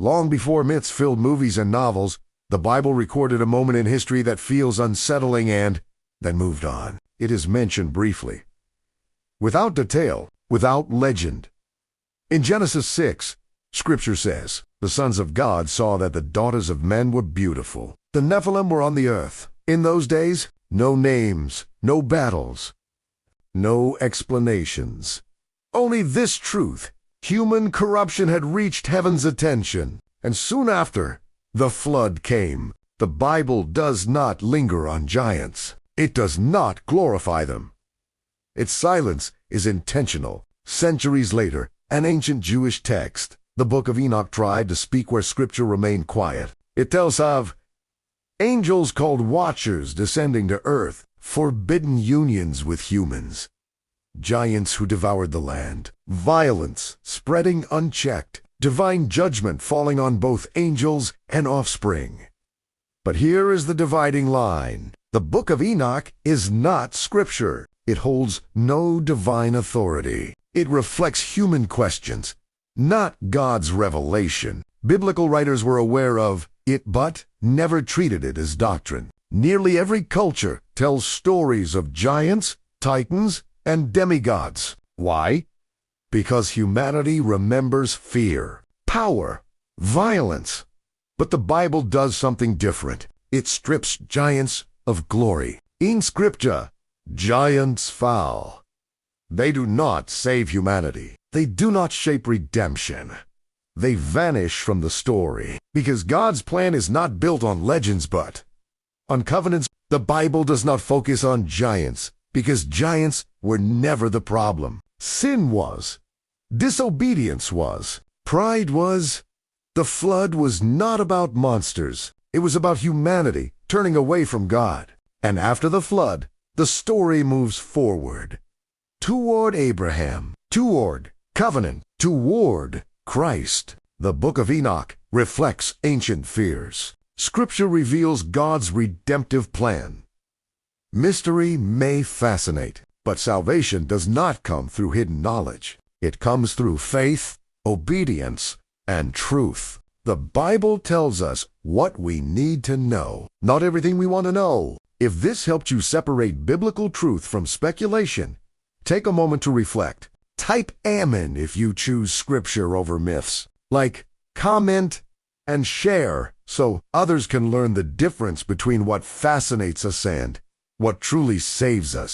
Long before myths filled movies and novels, the Bible recorded a moment in history that feels unsettling and then moved on. It is mentioned briefly, without detail, without legend. In Genesis 6, Scripture says, "The sons of God saw that the daughters of men were beautiful. The Nephilim were on the earth. In those days, no names, no battles, no explanations. Only this truth: human corruption had reached heaven's attention. And soon after, the flood came." The Bible does not linger on giants. It does not glorify them. Its silence is intentional. Centuries later, an ancient Jewish text, the Book of Enoch, tried to speak where Scripture remained quiet. It tells of angels called watchers descending to earth, forbidden unions with humans, giants who devoured the land, violence spreading unchecked, divine judgment falling on both angels and offspring. But here is the dividing line. The Book of Enoch is not Scripture. It holds no divine authority. It reflects human questions, not God's revelation. Biblical writers were aware of it but never treated it as doctrine. Nearly every culture tells stories of giants, titans, and demigods. Why? Because humanity remembers fear, power, violence. But the Bible does something different. It strips giants of glory. In Scripture, giants fall. They do not save humanity. They do not shape redemption. They vanish from the story. Because God's plan is not built on legends but on covenants. The Bible does not focus on giants because giants were never the problem. Sin was. Disobedience was. Pride was. The flood was not about monsters. It was about humanity turning away from God. And after the flood, the story moves forward. Toward Abraham. Toward covenant. Toward Christ. The Book of Enoch reflects ancient fears. Scripture reveals God's redemptive plan. Mystery may fascinate, but salvation does not come through hidden knowledge. It comes through faith, obedience, and truth. The Bible tells us what we need to know, not everything we want to know. If this helped you separate biblical truth from speculation, take a moment to reflect. Type Amen if you choose Scripture over myths. Like, comment, and share so others can learn the difference between what fascinates us and what truly saves us.